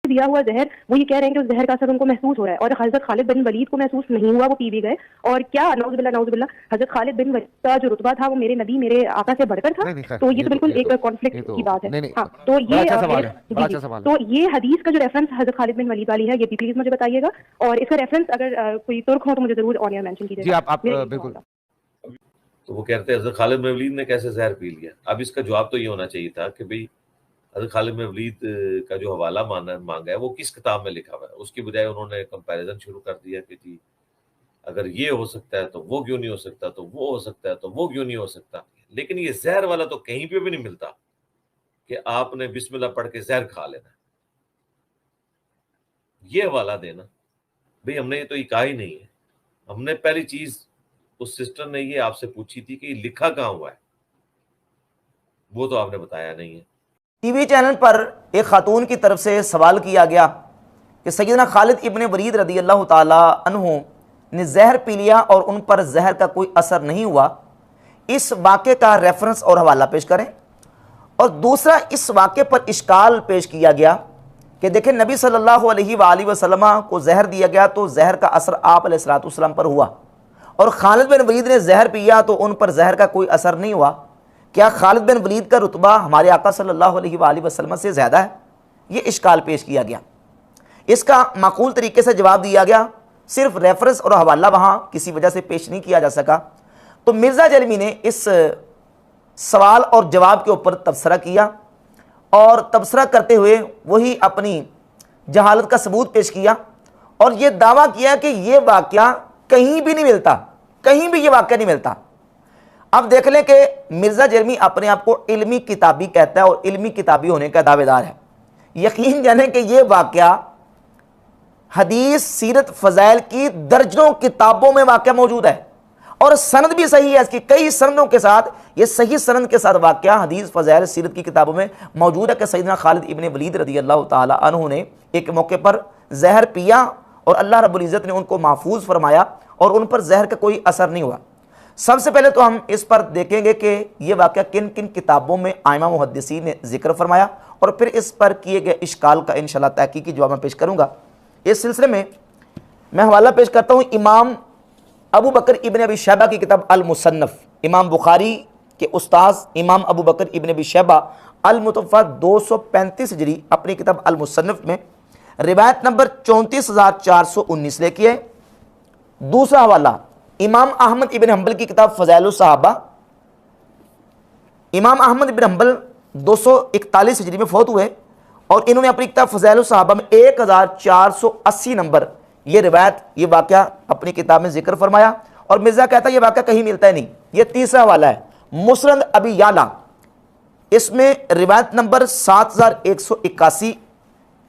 दिया हुआ जहर, वो ये कह रहे हैं कि उस जहर का असर उनको महसूस हो रहा है, और हजरत खालिद बिन वलीद को महसूस नहीं हुआ, वो पी भी गए। और क्या नौजुबिल्ला, हजरत खालिद बिन वलीद का जो रुतबा था वो मेरे नबी मेरे आका से बढ़कर था। नहीं नहीं, खैर तो ये तो बिल्कुल एक ये कॉन्फ्लिक्ट तो की बात है। नहीं नहीं, हाँ, तो बड़ा ये अच्छा मेरे सवाल है, जी बड़ा जी, अच्छा सवाल है। तो ये हदीस का जो रेफरेंस हजरत खालिद बिन वलीद वाली है, ये भी प्लीज मुझे बताइएगा, और इसका रेफरेंस अगर कोई तुर्क हो तो मुझे जरूर ऑन एयर मेंशन जी कीजिएगा। आप मेरा यही बिल्कुल। सवाल था। तो वो कहते हैं हजरत खालिद बिन वलीद ने कैसे जहर पी लिया। अब इसका जवाब तो ये होना चाहिए था कि भाई हजरत खालिद बिन वलीद का जो हवाला मांगा है वो किस किताब में लिखा हुआ है। उसकी बजाय उन्होंने कंपैरिजन शुरू कर दिया कि जी अगर ये हो सकता है तो वो क्यों नहीं हो सकता, तो वो हो सकता है तो वो क्यों नहीं हो सकता। लेकिन ये जहर वाला तो कहीं पे भी नहीं मिलता कि आपने बिस्मिल्लाह पढ़ के जहर खा लेना। ये हवाला देना भाई हमने ये तो ये कहा ही नहीं है। हमने पहली चीज उस सिस्टर ने ये आपसे पूछी थी कि लिखा कहाँ हुआ है, वो तो आपने बताया नहीं है। टीवी चैनल पर एक खातून की तरफ से सवाल किया गया कि सैयदना खालिद इब्ने वलीद रदी अल्लाह ताला अन्हु ने जहर पी लिया और उन पर जहर का कोई असर नहीं हुआ। इस वाक़े का रेफरेंस और हवाला पेश करें। और दूसरा, इस वाक़े पर इश्काल पेश किया गया कि देखें नबी सल्लल्लाहु अलैहि वसल्लम को जहर दिया गया तो जहर का असर आप अलैहिस्सलाम पर हुआ, और खालिद बिन वलीद ने जहर पिया तो उन पर जहर का कोई असर नहीं हुआ। क्या खालिद बिन वलीद का रुतबा हमारे आका सल्लल्लाहु अलैहि वसल्लम से ज़्यादा है? ये इश्काल पेश किया गया। इसका माकूल तरीके से जवाब दिया गया, सिर्फ रेफरेंस और हवाला वहाँ किसी वजह से पेश नहीं किया जा सका। तो मिर्ज़ा जलमी ने इस सवाल और जवाब के ऊपर तबसरा किया, और तबसरा करते हुए वही अपनी जहालत का सबूत पेश किया, और ये दावा किया कि ये वाक़या कहीं भी नहीं मिलता, कहीं भी ये वाक़या नहीं मिलता। अब देख लें कि मिर्ज़ा जलमी अपने आप को इल्मी किताबी कहता है और इल्मी किताबी होने का दावेदार है। यकीन जानें कि ये वाक़या हदीस सीरत फ़ज़ाइल की दर्जनों किताबों में वाक़या मौजूद है, और सनद भी सही है इसकी, कई सनदों के साथ, ये सही सनद के साथ वाक़या हदीस फ़ज़ाइल सीरत की किताबों में मौजूद है कि सैयदना खालिद इब्ने वलीद रज़ी अल्लाह ताला अन्हु ने एक मौके पर जहर पिया और अल्लाह रब्बुल इज़्ज़त ने उनको महफूज फरमाया और उन पर जहर का कोई असर नहीं हुआ। सबसे पहले तो हम इस पर देखेंगे कि यह वाक़या किन किन किताबों में आइमा मुहद्दिसीन ने जिक्र फरमाया, और फिर इस पर किए गए इश्काल का इंशाअल्लाह तहकीकी जवाब मैं पेश करूँगा। इस सिलसिले में मैं हवाला पेश करता हूँ इमाम अबू बकर इब्ने अबी शैबा की किताब अल मुसन्नफ़, इमाम बुखारी के उस्ताद इमाम अबू बकर इब्ने अबी शैबा अल मुतवफ़्फ़ा 235 हिजरी अपनी किताब अल मुसन्नफ़ में रिवायत नंबर 34,419 लेके है। दूसरा हवाला इमाम अहमद इब्न हंबल की किताब फ़ज़ाइलुस सहाबा, इमाम अहमद इब्न हंबल 241 हिजरी में फौत हुए, और इन्होंने अपनी किताब फ़ज़ाइलुस सहाबा में 1480 नंबर ये रिवायत, ये वाक़या अपनी किताब में जिक्र फरमाया। और मिर्ज़ा कहता है ये वाक़या कहीं मिलता है नहीं। ये तीसरा हवाला है मुस्नद अबी याला, इसमें रिवायत नंबर 7181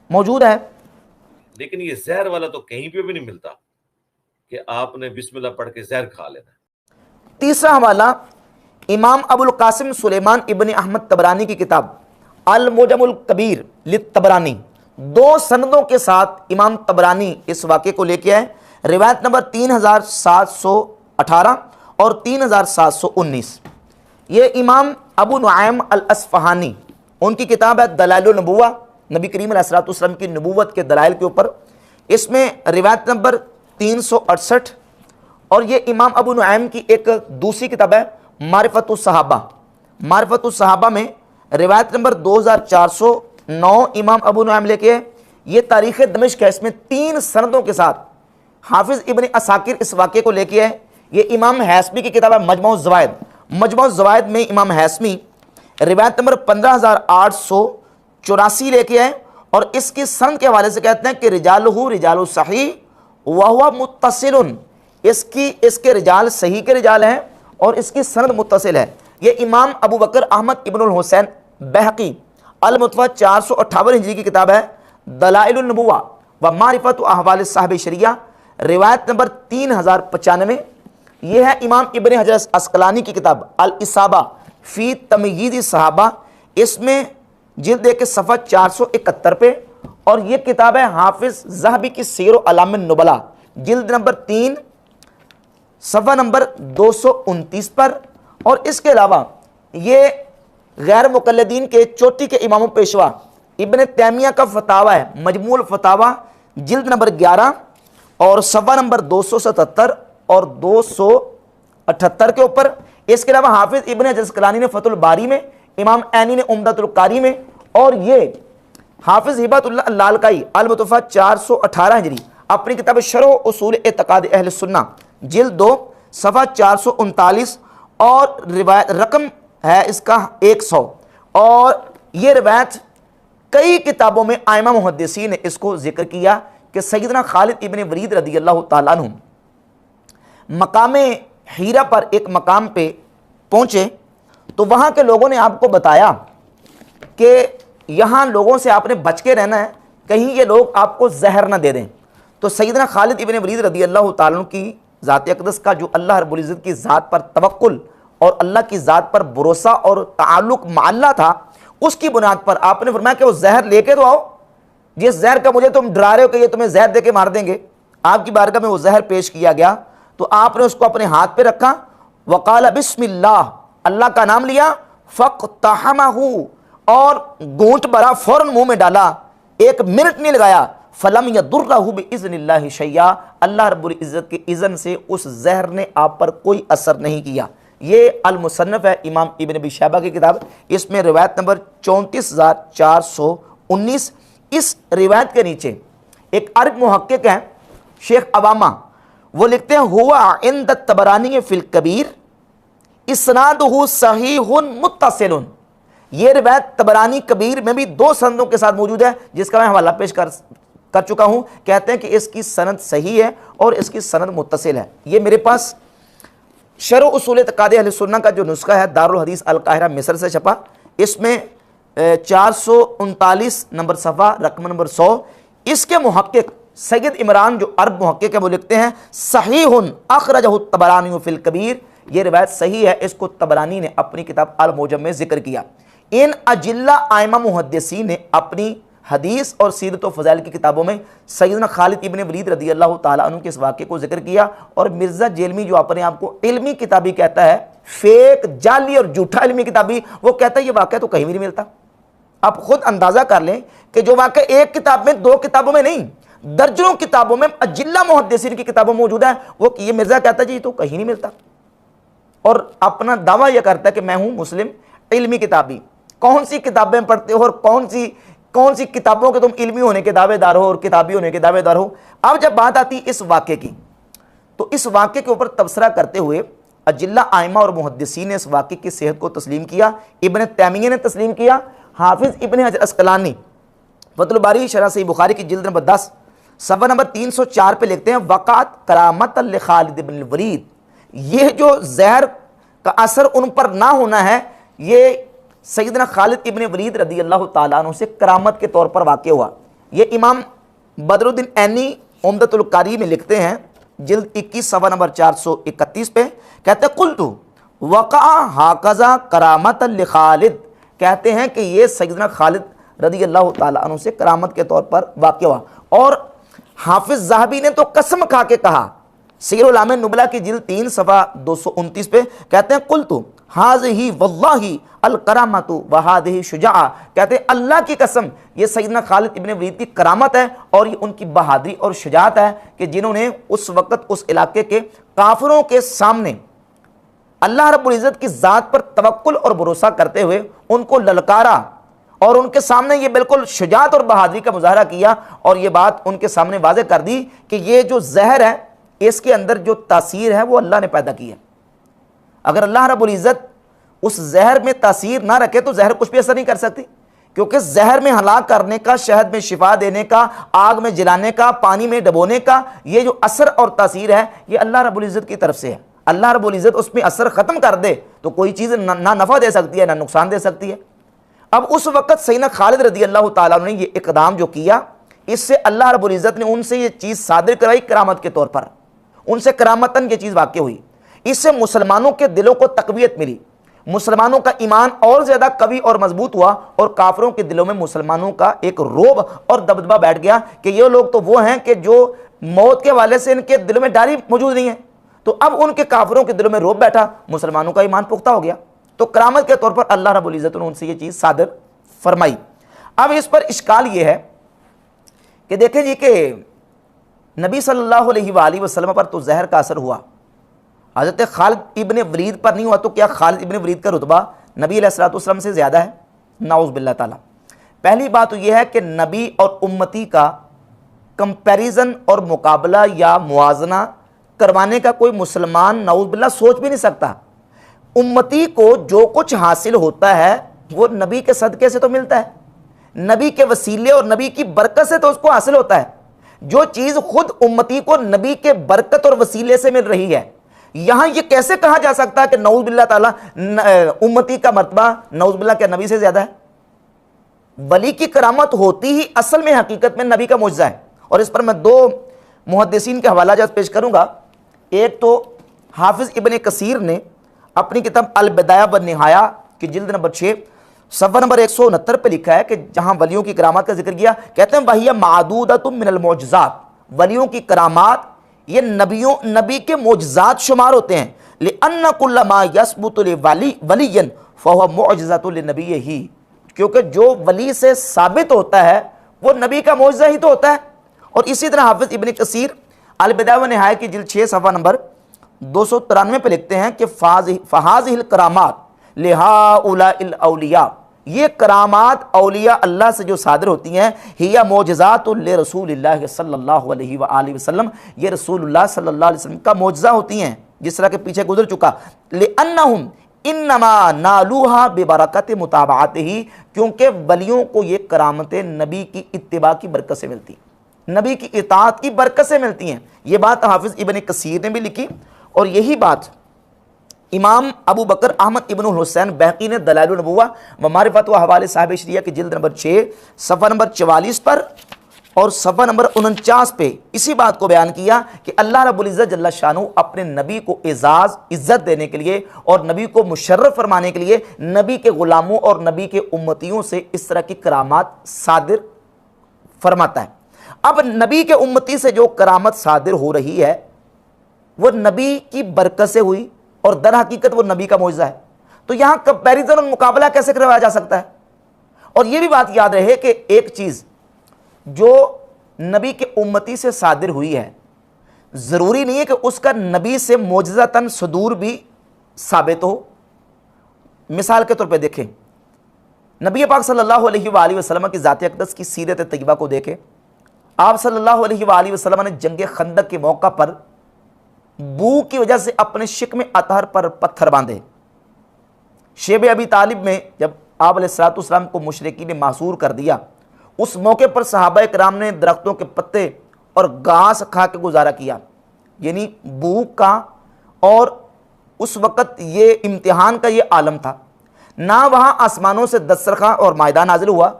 मौजूद है। लेकिन ये जहर वाला तो कहीं पे भी नहीं मिलता कि आपने बिस्मिल्लाह पढ़ के जहर खा लेना। तीसरा हवाला इमाम अबुल कासिम सुलेमान इब्न अहमद तबरानी की किताब अल मुजमुल कबीर लित तबरानी, 2 सनदों के साथ इमाम तबरानी इस वाक़े को लेके आए। रिवायत नंबर 3718 और 3719। ये इमाम अबू नुआइम अल अस्फ़हानी, उनकी किताब है दलाइलुन नबुव्वा, नबी करीम अलैहिस्सलाम की नबूवत के दलाइल के ऊपर। इसमें रिवायत नंबर 368। और ये इमाम अबू नुआइम की एक दूसरी किताब है मारिफतुस सहाबा, मारिफतुस सहाबा में रिवायत नंबर 2409 इमाम अबू नुआइम लेके ये तारीख़ दमिश्क है, इसमें 3 सनदों के साथ हाफिज़ इब्न असाकिर इस वाक़े को लेके है। ये इमाम हैसमी की किताब है मजमूअ ज़वाइद, मजमूअ ज़वाइद में इमाम हैसमी रिवायत नंबर 15884 लेके आए, और इसकी सनद के हवाले से कहते हैं कि रिजालुहु रिजालु सही व हुवा मुत्तसिलुन, इसके रिजाल सही के रिजाल हैं और इसकी सनद मुत्तसिल है। ये इमाम अबू बकर अहमद इब्नुल हुसैन बहकी अल मुतवफ़्फ़ा 458 हिजरी की किताब है दलाइलुन नबुव्वा व मारिफतु अहवाल साहिब शरिया, रिवायत नंबर 3095। यह है इमाम इब्न हजर अस्कलानी की किताब अल इसाबा फ़ी तमयीज़ सहाबा, इसमें जिल्द के सफ़ा 471 पे। और ये किताब है हाफिज़ ज़हबी की सीर अलाम नुबला, जिल्द नंबर 3 सफ़ा नंबर 229 पर। और इसके अलावा ये गैर मुक़ल्लिदीन के चोटी के इमाम पेशवा इब्न तैमिया का फतावा है, मजमूल फतावा, जिल्द नंबर 11 और सफ़ा नंबर 277 और 278 के ऊपर। इसके अलावा हाफिज इब्न हजर अस्कलानी ने फतुल बारी में, इमाम ऐनी ने उम्दतुल कारी में, और ये हाफिज हिबतुल्लाह लालकाई अल मुतफ़ा 418 हिजरी अपनी किताब शरह उसूल एतकाद अहल सुन्ना जिल्द 2 सफ़ा 439 और रिवायत रकम है इसका 100। और ये रिवायत कई किताबों में आइमा मुहद्दिसीन ने इसको जिक्र किया कि सैयदना खालिद इब्न वलीद रदी अल्लाह ताला अन्हु मकाम हीरा पर एक मकाम पे पहुँचे तो वहाँ के लोगों ने आपको बताया कि यहाँ लोगों से आपने बच के रहना है, कहीं ये लोग आपको जहर ना दे दें। तो सैयदना खालिद इब्न वलीद रदी अल्लाह ताला अन्हु की ज़ात अक़दस का जो अल्लाह रब्बुल इज़्ज़त की ज़ात पर तवक्कुल और अल्लाह की ज़ात पर भरोसा और ताल्लुक़ माल्ला था, उसकी बुनियाद पर आपने फरमाया कि वो जहर लेके तो आओ, जिस जहर का मुझे तुम डरा रहे हो कि ये तुम्हें जहर दे के मार देंगे। आपकी बारगाह में वो जहर पेश किया गया तो आपने उसको अपने हाथ पे रखा, वक़ाल बिस्मिल्लाह, अल्लाह का नाम लिया, फ़क़्तहमहु, और घूंट भरा, फौरन मुंह में डाला, 1 मिनट नहीं लगाया, फलम यदुर्रहु बिइज़्निल्लाहि शैया, अल्लाह रब्बुल इज़्ज़त के इज़्न से उस जहर ने आप पर कोई असर नहीं किया। ये अल मुसन्नफ़ है इमाम इब्न अबी शैबा की किताब, इसमें रिवायत नंबर 34,419। इस रिवायत के नीचे एक अरब मुहक्किक हैं शेख अवामा, वो लिखते हैं हुआ इंद तबरानी फिल कबीर इस्नादुहु सहीहुन मुत्तसिलुन। ये रिवायत तबरानी कबीर में भी 2 सनदों के साथ मौजूद है, जिसका मैं हवाला पेश कर चुका हूं। कहते हैं कि इसकी सनद सही है और इसकी सनद मुत्तसिल है। ये मेरे पास शरह उसूल एतकाद अहल सुन्ना का जो नुस्खा है दारुल हदीस अल काहिरा मिस्र से छपा, इसमें 439 नंबर सफ़ा रकम नंबर 100। इसके मुहक्किक सैयद इमरान जो अरब मुहक्किक है वो लिखते हैं सहीहुन अखरजहु तबरानी फिल कबीर, ये रिवायत सही है, इसको तबरानी ने अपनी किताब अल मुजम में जिक्र किया। इन अजिल्ला आइमा मुहद्दिसीन ने अपनी हदीस और सीरत व फ़ज़ाइल की किताबों में सैयदना खालिद इब्न वलीद रदी अल्लाह ताला अन्हु के इस वाक़े को जिक्र किया। और मिर्ज़ा जेलमी जो अपने आप को इल्मी किताबी कहता है, फेक जाली और झूठा इल्मी किताबी, वो कहता है ये वाक़या तो कहीं भी नहीं मिलता। आप खुद अंदाज़ा कर लें कि जो वाक़या एक किताब में, 2 किताबों में नहीं, दर्जनों किताबों में, अजिल्ला मुहद्दिसीन की किताबों में मौजूद है, वो ये मिर्ज़ा कहता है जी तो कहीं नहीं मिलता, और अपना दावा यह करता है कि मैं हूँ मुस्लिम इल्मी किताबी। कौन सी किताबें पढ़ते हो और कौन सी किताबों के तुम इल्मी होने के दावेदार हो और किताबी होने के दावेदार हो। अब जब बात आती इस वाक़े की, तो इस वाक़े के ऊपर तबसरा करते हुए अजिल्ला आइमा और मुहद्दिसीन ने इस वाक़े की सेहत को तस्लीम किया। इब्न तैमिया ने तस्लीम किया, हाफिज़ इब्न हजर अस्कलानी फतहुल बारी शरह सही बुखारी की जिल्द नंबर 10 सफ़ा नंबर 304 पे लिखते हैं वक़ात करामत ल खालिद इब्न वलीद, ये जो जहर का असर उन पर ना होना है, ये सैयदना खालिद इब्न वलीद रदी अल्लाह ताला अन्हु से करामत के तौर पर वाक़ हुआ। ये इमाम बदरुद्दीन ऐनी उम्दतुल कारी में लिखते हैं जिल्द 21 सफ़ा नंबर 431 पे, कहते हैं कुल्तु वक़ा हाकज़ा करामत ल खालिद, कहते हैं कि ये सैयदना खालिद रदी अल्लाह ताला अन्हु से करामत के तौर पर वाक़ हुआ। और हाफिज़ ज़हाबी ने तो कसम खा के कहा, सीरुल आम नुबला की जिल्द 3 सफ़ा 229 पे, कहते हैं कुल्तु हाज़िही वल्लाही अल करामतु व हाज़िही शुजाअ, कहते हैं अल्लाह की कसम ये सैयदना खालिद इब्न वलीद की करामत है और ये उनकी बहादुरी और शुजाअत है कि जिन्होंने उस वक़्त उस इलाके के काफिरों के सामने अल्लाह रब्बुल इज़्ज़त की ज़ात पर तवक्कुल और भरोसा करते हुए उनको ललकारा और उनके सामने ये बिल्कुल शुजाअत और बहादुरी का मुजाहरा किया और ये बात उनके सामने वाज़ेह कर दी कि ये जो जहर है इसके अंदर जो तासीर है वो अल्लाह ने पैदा की है। अगर अल्लाह रब्बुल इज़्ज़त उस जहर में तासीर ना रखे तो जहर कुछ भी असर नहीं कर सकती, क्योंकि जहर में हलाक करने का, शहद में शिफा देने का, आग में जलाने का, पानी में डबोने का, ये जो असर और तासीर है ये अल्लाह रब्बुल इज़्ज़त की तरफ से है। अल्लाह रब्बुल इज़्ज़त उसमें असर ख़त्म कर दे तो कोई चीज़ ना नफ़ा दे सकती है ना नुकसान दे सकती है। अब उस वक़्त सैयदना खालिद रदी अल्लाह ताला ने ये इक़दाम जो किया, इससे अल्लाह रब्बुल इज़्ज़त ने उनसे ये चीज़ सादिर करवाई करामत के तौर पर, उनसे करामतन ये चीज़ वाक़ हुई। इससे मुसलमानों के दिलों को तक़वियत मिली, मुसलमानों का ईमान और ज़्यादा कवी और मजबूत हुआ और काफिरों के दिलों में मुसलमानों का एक रोब और दबदबा बैठ गया कि ये लोग तो वो हैं कि जो मौत के हवाले से इनके दिलों में डर ही मौजूद नहीं है। तो अब उनके काफिरों के दिलों में रोब बैठा, मुसलमानों का ईमान पुख्ता हो गया। तो करामत के तौर पर अल्लाह रब्बुल इज़्ज़त ने उनसे ये चीज़ सादर फरमाई। अब इस पर इश्काल ये है कि देखें जी कि नबी सल्लल्लाहु अलैहि वसल्लम पर तो जहर का असर हुआ, हज़रत खालिद इब्न वलीद पर नहीं हुआ, तो क्या खालिद इब्न वलीद का रुतबा नबी अलैहिस्सलातु वस्सलाम से ज़्यादा है? नाउज़ बिल्लाह ताला। पहली बात तो यह है कि नबी और उम्मती का कंपैरिजन और मुकाबला या मुआजना करवाने का कोई मुसलमान नाउज़ बिल्लाह सोच भी नहीं सकता। उम्मती को जो कुछ हासिल होता है वो नबी के सदक़े से तो मिलता है, नबी के वसीले और नबी की बरकत से तो उसको हासिल होता है। जो चीज़ खुद उम्मती को नबी के बरकत और वसीले से मिल रही है, यहां ये कैसे कहा जा सकता है कि नऊज़ बिल्लाह ताला उम्मती का मर्तबा नऊज़ बिल्लाह क्या नबी से ज्यादा है? वली की करामत होती ही असल में हकीकत में नबी का मुअज्जा है। और इस पर मैं दो मुहद्दिसीन के हवाला जात पेश करूंगा। एक तो हाफिज इब्न कसीर ने अपनी किताब अल बिदाया व निहाया की जिल्द नंबर 6 सफ़ा नंबर 169 पे लिखा है कि जहां वलियों की करामात का जिक्र किया, कहते हैं वहिया मादूदतुम मिनल मौजज़ात, वलियों की करामात ये नबी के मौजज़ात शुमार होते हैं। लिअन्ना कुल्ला मा यसबुतु लिवलियन फहुव मुअजिज़तुन लिनबिय्यही, क्योंकि जो वली से साबित होता है वो नबी का मौजज़ा ही तो होता है। और इसी तरह हाफिज इब्न कसीर अल बिदाया व निहाया की जिल्द 6 सफ़ा नंबर 293 पे लिखते हैं कि फ़हाज़िहिल करामात लिहाउलाइल औलिया, ये करामात औलिया अल्लाह से जो सादर होती हैं, हिया मौजज़ातुल लिरसूलिल्लाह सल्लल्लाहु अलैहि व आलिहि वसल्लम, ये रसूलुल्लाह सल्लल्लाहु अलैहि वसल्लम का मौजज़ा होती हैं, जिस तरह के पीछे गुजर चुका। लिअन्नहुम इन्नमा नालूहा बिबरकत मुताबाअतिही, क्योंकि वलियों को ये करामतें नबी की इत्तिबा की बरकत से मिलती, नबी की इताअत की बरकत से मिलती हैं। ये बात हाफिज इब्न कसीर ने भी लिखी और यही बात इमाम अबू बकर अहमद इब्न हुसैन बैकी ने दलाइलुन नबुव्वा व मारिफत व हवाले साहिब शरिया की जिल्द नंबर 6 सफ़ा नंबर 44 पर और सफ़ा नंबर 49 पे इसी बात को बयान किया कि अल्लाह रब्बुल इज़्ज़त जल्ला शानु अपने नबी को एजाज़ इज़्ज़त देने के लिए और नबी को मुशर्रफ फरमाने के लिए नबी के ग़ुलामों और नबी के उम्मतियों से इस तरह की करामात सादिर फरमाता है। अब नबी के उम्मती से जो करामत सादिर हो रही है वो नबी की बरकत से हुई और दर हकीकत वो नबी का मौजज़ा है। तो यहां कंपैरिजन और मुकाबला कैसे करवाया जा सकता है? और यह भी बात याद रहे कि एक चीज जो नबी के उम्मती से सादिर हुई है, जरूरी नहीं है कि उसका नबी से मौजज़तन सदूर भी साबित हो। मिसाल के तौर पे देखें, नबी पाक सल्लल्लाहु अलैहि वसल्लम की ज़ात अक़दस की सीरत तय्यबा को देखें। आप सल्लल्लाहु अलैहि वसल्लम ने जंग खंदक के मौका पर भूख की वजह से अपने शिक्म अतहर पर पत्थर बांधे। शेब अबी तालिब में जब आप अलैहिस्सलाम को मुशरिकीन ने मासूर कर दिया, उस मौके पर सहाबा इकराम ने दरख्तों के पत्ते और घास खा के गुजारा किया, यानी भूख का। और उस वक़्त ये इम्तिहान का ये आलम था। ना वहाँ आसमानों से दस्तरखां और मायदा नाजिल हुआ,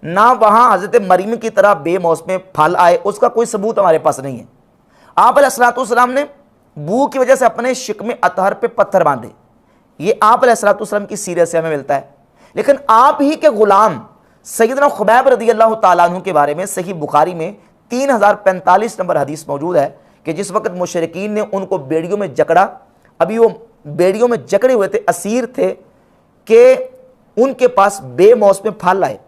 ना वहाँ हज़रत मरीम की तरह बेमौसमे फल आए, उसका कोई सबूत हमारे पास नहीं है। आप अलैहिस्सलाम ने भूख की वजह से अपने शिक्म अतहर पे पत्थर बांधे, ये आप अलैहिस्सलाम की सीरत से हमें मिलता है। लेकिन आप ही के गुलाम सैयदना खुबैब रज़ियल्लाहु ताला अन्हु के बारे में सही बुखारी में 3045 नंबर हदीस मौजूद है कि जिस वक्त मुशरिकीन ने उनको बेड़ियों में जकड़ा, अभी वो बेड़ियों में जकड़े हुए थे, असीर थे, कि उनके पास बेमौसमे फल आए,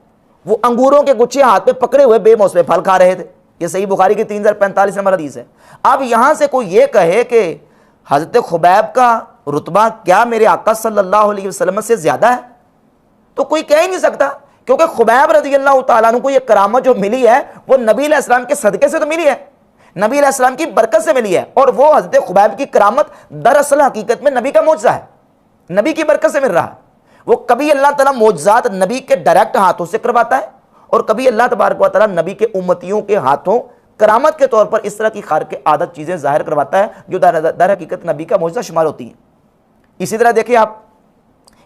वो अंगूरों के गुच्छे हाथ में पकड़े हुए बेमौसमे फल खा रहे थे। ये सही बुखारी की 3045 नंबर हदीस है। अब यहां से कोई ये कहे कि हजरत खुबैब का रुतबा क्या मेरे आका सल्लल्लाहु अलैहि वसल्लम से ज्यादा है, तो कोई कह ही नहीं सकता, क्योंकि खुबैब रज़ियल्लाहु ताला अन्हु को ये करामत जो मिली है वो नबी अलैहिस्सलाम के सदके से तो मिली है, नबी अलैहिस्सलाम की बरकत से मिली है। और वो हजरत खुबैब की करामत दरअसल हकीकत में नबी का मौजज़ा है, नबी की बरकत से मिल रहा है। वो कभी अल्लाह ताला मौजज़ात नबी के डायरेक्ट हाथों से करवाता है और कभी अल्लाह तबारक व तआला नबी के उम्मतियों के हाथों करामत के तौर पर इस तरह की खार के आदत चीज़ें जाहिर करवाता है जो दर हकीकत नबी का मौजज़ा शुमार होती है। इसी तरह देखिए आप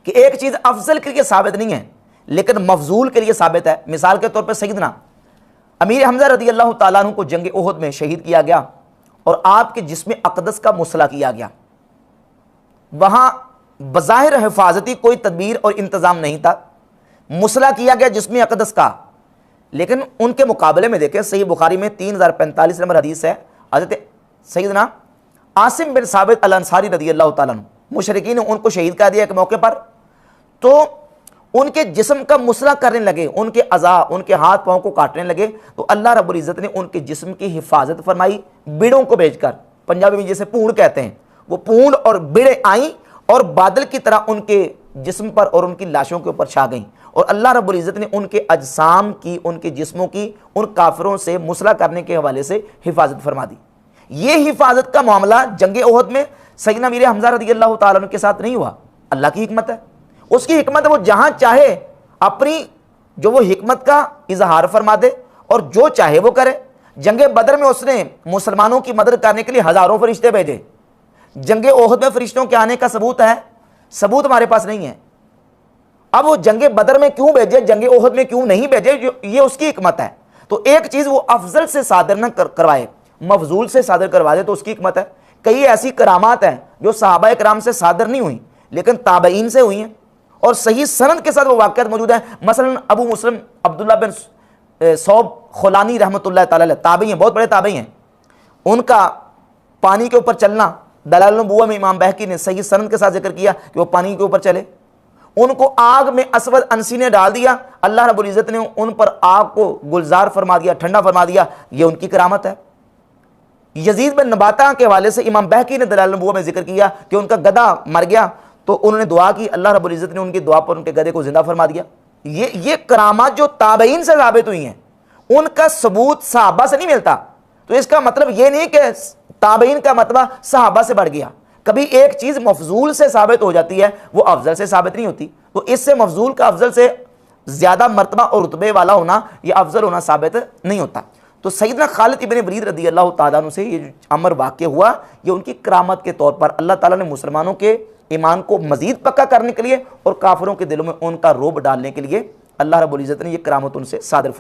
कि एक चीज़ अफजल के लिए साबित नहीं है लेकिन मफजूल के लिए साबित है। मिसाल के तौर पर सैयदना अमीर हमज़ा रज़ियल्लाहु ताला अन्हु को जंग उहद में शहीद किया गया और आपके जिस्म अक़दस का मुसला किया गया। वहाँ बज़ाहिर हिफाजती कोई तदबीर और इंतज़ाम नहीं था, मुसला किया गया जिस्म अक़दस का। लेकिन उनके मुकाबले में देखें, सही बुखारी में 3045 नंबर हदीस है, हज़रत सैयदना आसिम बिन साबित अल अंसारी रज़ियल्लाहु ताला अन्हु, मुशरिकीन ने उनको शहीद कर दिया एक मौके पर। तो उनके जिस्म का मुसला करने लगे, उनके अज़ा, उनके हाथ पाँव को काटने लगे, तो अल्लाह रब्बुल इज़्ज़त ने उनके जिस्म की हिफाजत फरमाई बिड़ों को भेजकर। पंजाबी में जैसे पूंड कहते हैं, वो पूंड और बिड़े आई और बादल की तरह उनके जिस्म पर और उनकी लाशों के ऊपर छा गईं, और अल्लाह रब्बुल इज़्ज़त ने उनके अजसाम की, उनके जिस्मों की उन काफिरों से मुसला करने के हवाले से हिफाजत फरमा दी। ये हिफाजत का मामला जंग ओहद में सैयदना मीर हमज़ा रज़ियल्लाहु ताला अन्हु के साथ नहीं हुआ। अल्लाह की हिकमत है, उसकी हिकमत है, वो जहां चाहे अपनी जो वो हिकमत का इजहार फरमा दे और जो चाहे वो करे। जंग बदर में उसने मुसलमानों की मदद करने के लिए हजारों फरिश्ते भेजे। जंग ओहद में फरिश्तों के आने का सबूत है, सबूत हमारे पास नहीं है। अब वो जंग बदर में क्यों भेजे, जंग ओहद में क्यों नहीं भेजे, ये उसकी हिकमत है। तो एक चीज वो अफजल से सादर न करवाए, मफजूल से सादर करवा दे, तो उसकी हिकमत है। कई ऐसी करामात हैं जो सहाबा कराम से सादर नहीं हुई लेकिन ताबईन से हुई हैं, और सही सनद के साथ वो वाक़यात मौजूद हैं। मसलन अबू मुस्लिम अब्दुल्लाह बिन सौब खुलानी रहमतुल्लाह ताला अलैह ताबई हैं, बहुत बड़े ताबई हैं। उनका पानी के ऊपर चलना दलाइल नबुव्वह में इमाम बहकी ने सही सनद के साथ जिक्र किया कि वो पानी के ऊपर चले। उनको आग में असवद अंसी ने डाल दिया, अल्लाह रब्बुल इज़्ज़त ने उन पर आग को गुलजार फरमा दिया, ठंडा फरमा दिया। ये उनकी करामत है। यजीद बिन नबाता के हवाले से इमाम बहकी ने दलाइल नबुव्वह में जिक्र किया कि उनका गधा मर गया तो उन्होंने दुआ की, अल्लाह रब्बुल इज़्ज़त ने उनकी दुआ पर उनके गधे को जिंदा फरमा दिया। ये करामात जो ताबईन से साबित हुई हैं, उनका सबूत सहाबा से नहीं मिलता। तो इसका मतलब ये नहीं कि ताबईन का मतबा सहाबा से बढ़ गया। कभी एक चीज मफजूल से साबित हो जाती है, वो अफजल से साबित नहीं होती। तो इससे मफजूल का अफजल से ज्यादा मर्तबा और रुतबे वाला होना, यह अफजल होना साबित नहीं होता। तो सैयदना खालिद इब्न वलीद रज़ियल्लाहु ताला अन्हु से ये जो अमर वाक़या हुआ, ये उनकी करामत के तौर पर अल्लाह ताला ने मुसलमानों के ईमान को मजीद पक्का करने के लिए और काफिरों के दिलों में उनका रोब डालने के लिए अल्लाह रब्बुल इज़्ज़त ने ये करामत उनसे सादर फरमाई।